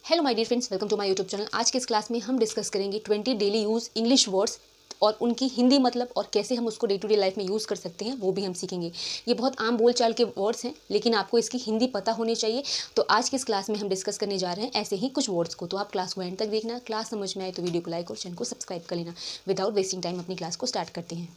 Hello my dear friends, welcome to my YouTube channel. आज के इस क्लास में हम डिस्कस करेंगे 20 डेली यूज़ इंग्लिश वर्ड्स और उनकी हिंदी मतलब और कैसे हम उसको डे टू डे लाइफ में यूज़ कर सकते हैं, वो भी हम सीखेंगे। ये बहुत आम बोलचाल के वर्ड्स हैं, लेकिन आपको इसकी हिंदी पता होनी चाहिए। तो आज की इस क्लास में हम डिस्कस करने जा रहे हैं ऐसे ही कुछ वर्ड्स को। तो आप क्लास को एंड तक देखना। क्लास समझ में आए तो वीडियो को लाइक और चैनल को सब्सक्राइब कर लेना। विदाउट वेस्टिंग टाइम अपनी क्लास को स्टार्ट करते हैं।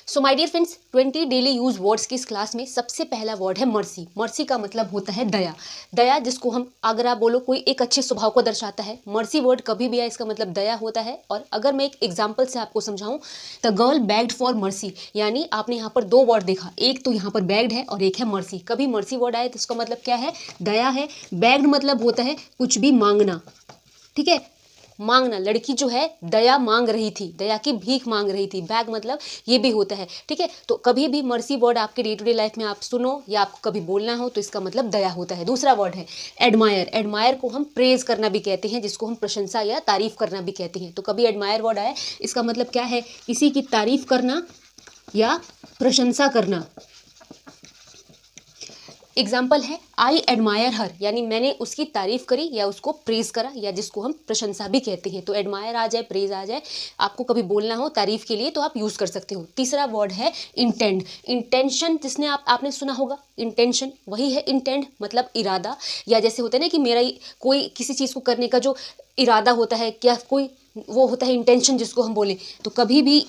So my dear friends, 20 daily use words की इस क्लास में सबसे पहला वर्ड है मर्सी। मर्सी का मतलब होता है दया। दया जिसको हम, अगर आप बोलो कोई एक अच्छे स्वभाव को दर्शाता है, मर्सी वर्ड कभी भी आए इसका मतलब दया होता है। और अगर मैं एक एग्जांपल से आपको समझाऊं, the girl bagged for mercy, यानी आपने यहाँ पर दो वर्ड देखा, एक तो यहाँ पर बेग्ड है और एक है मर्सी। कभी मर्सी वर्ड आए तो इसका मतलब क्या है? दया है। बेग्ड मतलब होता है कुछ भी मांगना, ठीक है, मांगना। लड़की जो है दया मांग रही थी, दया की भीख मांग रही थी। बैग मतलब ये भी होता है, ठीक है। तो कभी भी मर्सी वर्ड आपके डे टू डे लाइफ में आप सुनो या आपको कभी बोलना हो तो इसका मतलब दया होता है। दूसरा वर्ड है एडमायर। एडमायर को हम प्रेज करना भी कहते हैं, जिसको हम प्रशंसा या तारीफ करना भी कहते हैं। तो कभी एडमायर वर्ड आए इसका मतलब क्या है? किसी की तारीफ करना या प्रशंसा करना। एग्जाम्पल है आई एडमायर हर, यानी मैंने उसकी तारीफ करी या उसको प्रेज करा, या जिसको हम प्रशंसा भी कहते हैं। तो एडमायर आ जाए, प्रेज आ जाए, आपको कभी बोलना हो तारीफ के लिए तो आप यूज कर सकते हो। तीसरा वर्ड है इंटेंड। इंटेंशन जिसने आपने सुना होगा, इंटेंशन वही है। इंटेंड मतलब इरादा, या जैसे होता है ना कि मेरा कोई किसी चीज को करने का जो इरादा होता है, क्या कोई वो होता है इंटेंशन जिसको हम बोले। तो कभी भी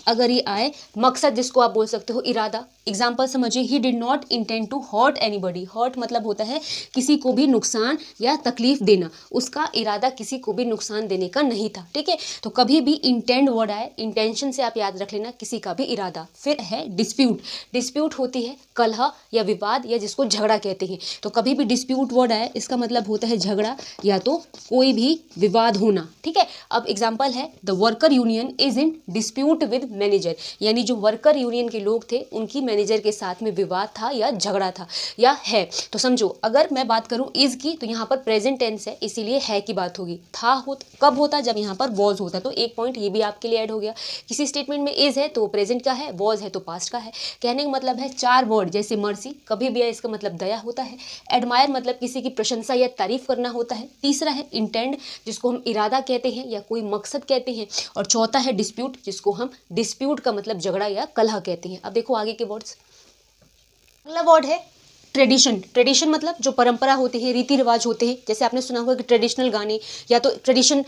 अगर ये आए, मकसद जिसको आप बोल सकते हो, इरादा। एग्जाम्पल समझिए, he did not intend to hurt anybody. Hurt मतलब होता है किसी को भी नुकसान या तकलीफ देना। उसका इरादा किसी को भी नुकसान देने का नहीं था, ठीक है। तो कभी भी इंटेंड वर्ड आए, इंटेंशन से आप याद रख लेना, किसी का भी इरादा। फिर है डिस्प्यूट। डिस्प्यूट होती है कलह या विवाद, या जिसको झगड़ा कहते हैं। तो कभी भी डिस्प्यूट वर्ड आए इसका मतलब होता है झगड़ा या तो कोई भी विवाद होना, ठीक है। अब एग्जाम्पल है the worker union is in dispute with manager, यानी जो वर्कर यूनियन के लोग थे उनकी मैनेजर के साथ में विवाद था या झगड़ा था या है। तो समझो, अगर मैं बात करूं इज की, तो यहाँ पर प्रेजेंट टेंस है, इसीलिए है की बात होगी। था कब होता? जब यहाँ पर वॉज होता। तो एक पॉइंट ये भी आपके लिए ऐड हो गया। किसी स्टेटमेंट में इज है तो प्रेजेंट का है, वॉज है तो पास्ट का है। कहने का मतलब है चार वर्ड जैसे मर्सी कभी भी है इसका मतलब दया होता है। एडमायर मतलब किसी की प्रशंसा या तारीफ करना होता है। तीसरा है इंटेंड, जिसको हम इरादा कहते हैं या कोई मकसद कहते हैं। और चौथा है डिस्प्यूट, जिसको हम डिस्प्यूट का मतलब झगड़ा या कलह कहते हैं। अब देखो आगे के वर्ड्स। अगला वर्ड है ट्रेडिशन। ट्रेडिशन मतलब जो परंपरा होती है, रीति रिवाज होते हैं। जैसे आपने सुना होगा कि ट्रेडिशनल गाने, या तो ट्रेडिशन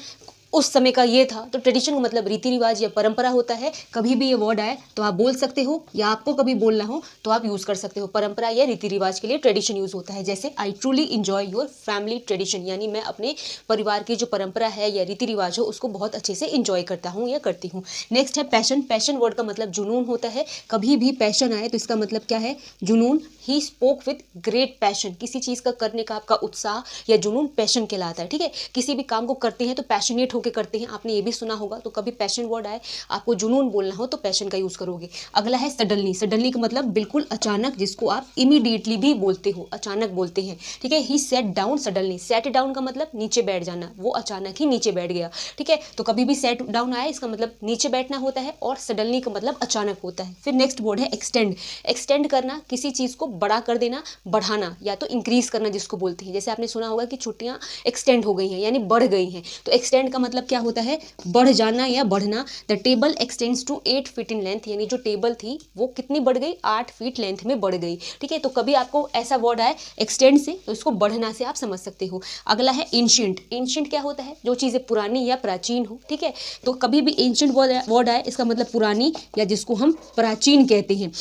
उस समय का ये था, तो ट्रेडिशन का मतलब रीति रिवाज या परंपरा होता है। कभी भी ये वर्ड आए तो आप बोल सकते हो, या आपको कभी बोलना हो तो आप यूज कर सकते हो। परंपरा या रीति रिवाज के लिए ट्रेडिशन यूज होता है। जैसे I truly enjoy your family tradition, यानी मैं अपने परिवार की जो परंपरा है या रीति रिवाज हो उसको बहुत अच्छे से इंजॉय करता हूँ या करती हूँ। नेक्स्ट है पैशन। पैशन वर्ड का मतलब जुनून होता है। कभी भी पैशन आए तो इसका मतलब क्या है? जुनून। He spoke with great passion, किसी चीज का करने का आपका उत्साह या जुनून पैशन कहलाता है, ठीक है। किसी भी काम को करते हैं तो पैशनेट होकर करते हैं, आपने ये भी सुना होगा। तो कभी पैशन वर्ड आए, आपको जुनून बोलना हो तो पैशन का यूज करोगे। अगला है सडनली। सडनली का मतलब बिल्कुल अचानक, जिसको आप इमीडिएटली भी बोलते हो, अचानक बोलते हैं, ठीक है। He set down suddenly. Set down का मतलब नीचे बैठ जाना, वो अचानक ही नीचे बैठ गया, ठीक है। तो कभी भी सेट डाउन आए इसका मतलब नीचे बैठना होता है, और सडनली का मतलब अचानक होता है। फिर नेक्स्ट वर्ड है एक्सटेंड। एक्सटेंड करना, किसी चीज को बड़ा कर देना, बढ़ाना या तो इंक्रीज करना जिसको बोलते हैं। जैसे आपने सुना होगा कि छुट्टियां एक्सटेंड हो गई हैं, यानी बढ़ गई हैं। तो एक्सटेंड का मतलब क्या होता है? बढ़ जाना या बढ़ना। The table extends to 8 feet in length, यानी जो टेबल थी वो कितनी बढ़ गई? 8 फीट लेंथ में बढ़ गई, ठीक है। तो कभी आपको ऐसा वर्ड आए एक्सटेंड से तो इसको बढ़ना से आप समझ सकते हो। अगला है एंशिएंट। एंशिएंट क्या होता है? जो चीजें पुरानी या प्राचीन हो, ठीक है। तो कभी भी एंशिएंट वर्ड आए इसका मतलब पुरानी या जिसको हम प्राचीन कहते हैं।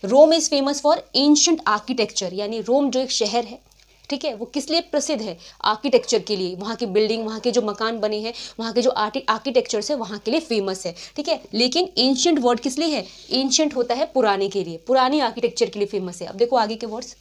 Rome is famous for ancient architecture, यानी रोम जो एक शहर है, ठीक है, वो किस लिए प्रसिद्ध है? आर्किटेक्चर के लिए। वहाँ की बिल्डिंग, वहाँ के जो मकान बने हैं, वहाँ के जो आर्किटेक्चर्स है वहाँ के लिए फेमस है, ठीक है। लेकिन एंशिएंट वर्ड किस लिए है? एंशिएंट होता है पुराने के लिए, पुरानी आर्किटेक्चर के लिए फेमस है। अब देखो आगे के वर्ड्स।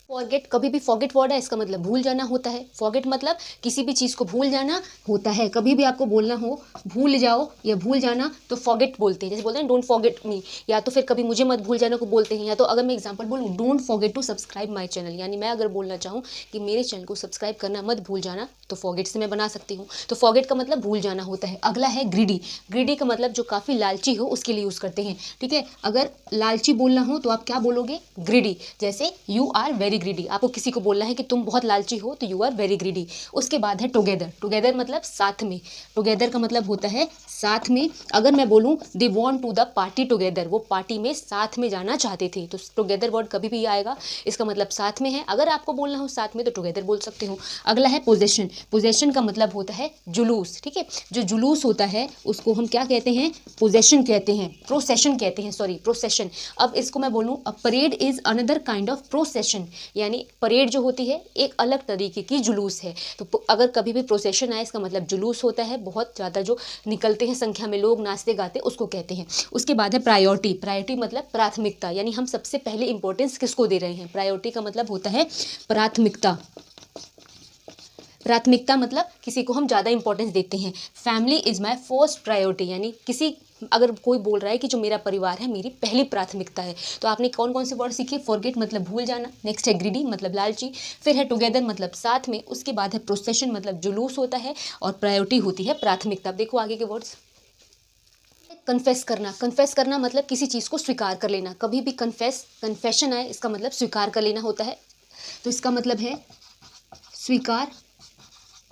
फॉरगेट। कभी भी फॉरगेट वर्ड है इसका मतलब भूल जाना होता है। फॉरगेट मतलब किसी भी चीज़ को भूल जाना होता है। कभी भी आपको बोलना हो भूल जाओ या भूल जाना तो फॉरगेट बोलते हैं। जैसे बोलते हैं डोंट फॉरगेट मी, या तो फिर कभी मुझे मत भूल जाना को बोलते हैं। या तो अगर मैं एग्जांपल बोलूँ don't forget to subscribe my channel, यानी मैं अगर बोलना चाहूँ कि मेरे चैनल को सब्सक्राइब करना मत भूल जाना, तो फॉरगेट से मैं बना सकती हूँ। तो फॉरगेट का मतलब भूल जाना होता है। अगला है ग्रीडी। ग्रीडी का मतलब जो काफ़ी लालची हो उसके लिए यूज़ करते हैं, ठीक है। अगर लालची बोलना हो तो आप क्या बोलोगे? ग्रीडी। जैसे you are very very greedy, आपको किसी को बोलना है कि तुम बहुत लालची हो तो यू आर वेरी ग्रीडी। उसके बाद है टुगेदर, टुगेदर मतलब साथ में, टुगेदर का मतलब होता है साथ में। अगर मैं बोलूँ they want to the party together, वो पार्टी में साथ में जाना चाहते थे, तो टुगेदर वर्ड कभी भी आएगा, इसका मतलब साथ में है। अगर आपको बोलना हो साथ में तो टुगेदर बोल सकते हो। अगला है पोजेशन, पोजेशन का मतलब होता है जुलूस, ठीक है, जो जुलूस होता है उसको हम क्या कहते हैं, पोजेशन कहते हैं, प्रोसेशन कहते हैं, सॉरी प्रोसेशन। अब इसको मैं बोलूँ a parade is another kind of procession, यानी परेड जो होती है एक अलग तरीके की जुलूस है। तो अगर कभी भी प्रोसेशन आए इसका मतलब जुलूस होता है, बहुत ज़्यादा जो निकलते हैं संख्या में लोग नाचते गाते उसको कहते हैं। उसके बाद है प्रायोरिटी, प्रायोरिटी मतलब प्राथमिकता, यानी हम सबसे पहले इंपॉर्टेंस किसको दे रहे हैं, प्रायोरिटी का मतलब होता है प्राथमिकता। प्राथमिकता मतलब किसी को हम ज़्यादा इंपॉर्टेंस देते हैं। Family is my first priority, यानी किसी अगर कोई बोल रहा है कि जो मेरा परिवार है मेरी पहली प्राथमिकता है। तो आपने कौन कौन से वर्ड सीखे, फॉरगेट मतलब भूल जाना, नेक्स्ट है ग्रीडी मतलब लालची, फिर है टुगेदर मतलब साथ में, उसके बाद है प्रोसेशन मतलब जुलूस होता है, और प्रायोरिटी होती है प्राथमिकता। देखो आगे के वर्ड्स। कन्फेस करना, कन्फेस करना मतलब किसी चीज़ को स्वीकार कर लेना। कभी भी कन्फेशन आए इसका मतलब स्वीकार कर लेना होता है, तो इसका मतलब है स्वीकार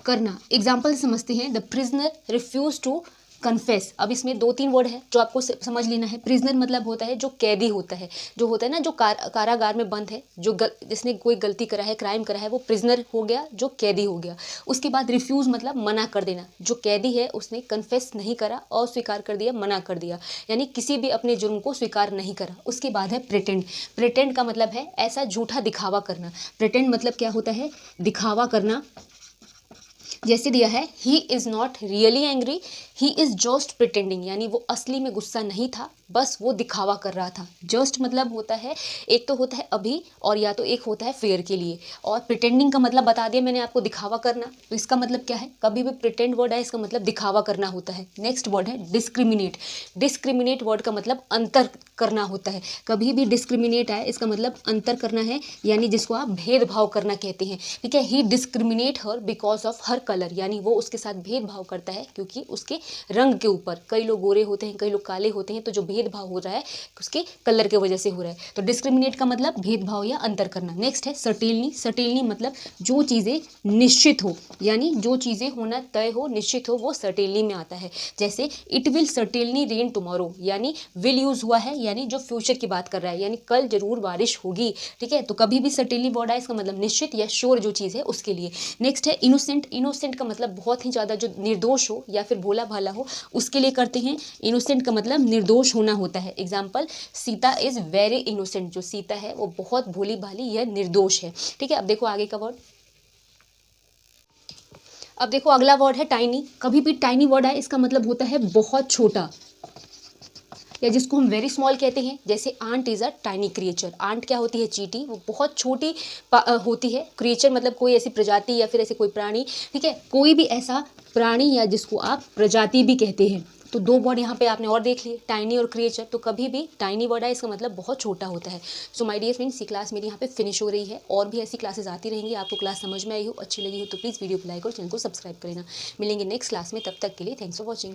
करना। एग्जाम्पल समझते हैं, the prisoner refuse to confess. अब इसमें 2-3 वर्ड है जो आपको समझ लेना है। प्रिजनर मतलब होता है जो कैदी होता है, जो होता है ना जो कारागार में बंद है, जो जिसने कोई गलती करा है, क्राइम करा है, वो प्रिजनर हो गया, जो कैदी हो गया। उसके बाद रिफ्यूज़ मतलब मना कर देना, जो कैदी है उसने कन्फेस नहीं करा, अस्वीकार कर दिया, मना कर दिया, यानी किसी भी अपने जुर्म को स्वीकार नहीं करा। उसके बाद है प्रिटेंड, प्रिटेंड का मतलब है ऐसा झूठा दिखावा करना। प्रिटेंड मतलब क्या होता है, दिखावा करना। जैसे दिया है, he is not really angry, he is just pretending, यानी वो असली में गुस्सा नहीं था, बस वो दिखावा कर रहा था। जस्ट मतलब होता है, एक तो होता है अभी, और या तो एक होता है फेयर के लिए, और प्रिटेंडिंग का मतलब बता दिया मैंने आपको, दिखावा करना। तो इसका मतलब क्या है, कभी भी प्रिटेंड वर्ड है इसका मतलब दिखावा करना होता है। नेक्स्ट वर्ड है डिस्क्रिमिनेट, डिस्क्रिमिनेट वर्ड का मतलब अंतर करना होता है। कभी भी डिस्क्रिमिनेट आए इसका मतलब अंतर करना है, यानी जिसको आप भेदभाव करना कहते हैं, ठीक है। He discriminate her because of her colour, यानी वो उसके साथ भेदभाव करता है क्योंकि उसके रंग के ऊपर, कई लोग गोरे होते हैं, कई लोग काले होते हैं, तो जो भेदभाव हो रहा है उसके कलर के वजह से हो रहा है। तो डिस्क्रिमिनेट का मतलब भेदभाव या अंतर करना। नेक्स्ट है सर्टेनली, सर्टेनली मतलब जो चीज़ें निश्चित हो, यानी जो चीज़ें होना तय हो, निश्चित हो, वो सर्टेनली में आता है। जैसे it will certainly rain tomorrow, यानी विल यूज़ हुआ है, यानी जो फ्यूचर की बात कर रहा है, यानी कल जरूर बारिश होगी, ठीक है। तो कभी भी सर्टेनली वर्ड आए इसका मतलब निश्चित या श्योर जो चीज़ है उसके लिए। नेक्स्ट है इनोसेंट, इनोसेंट का मतलब बहुत ही ज़्यादा जो निर्दोष हो या फिर भोला भाला हो उसके लिए करते हैं। इनोसेंट का मतलब निर्दोष होना होता है। Example, Sita is very innocent, जो सीता है वो बहुत भोली भाली या निर्दोष है, ठीक है। अब देखो आगे का वर्ड। अब देखो अगला वर्ड है टाइनी। कभी भी टाइनी वर्ड आए इसका मतलब होता है बहुत छोटा, या जिसको हम वेरी स्मॉल कहते हैं। जैसे ant is a tiny creature, ant क्या होती है, चींटी, वो बहुत छोटी होती है। क्रिएचर मतलब कोई ऐसी प्रजाति या फिर ऐसे कोई प्राणी, ठीक है, कोई भी ऐसा प्राणी या जिसको आप प्रजाति भी कहते हैं। तो 2 वर्ड यहाँ पे आपने और देख लिए, टाइनी और क्रिएचर। तो कभी भी टाइनी वर्ड है इसका मतलब बहुत छोटा होता है। सो माय डियर फ्रेंड्स, ये क्लास मेरी यहाँ पे फिनिश हो रही है, और भी ऐसी क्लासेस आती रहेंगी। आपको क्लास समझ में आई हो, अच्छी लगी हो तो प्लीज़ वीडियो को लाइक और चैनल को सब्सक्राइब कर लेना। मिलेंगे नेक्स्ट क्लास में, तब तक के लिए थैंक्स फॉर वॉचिंग।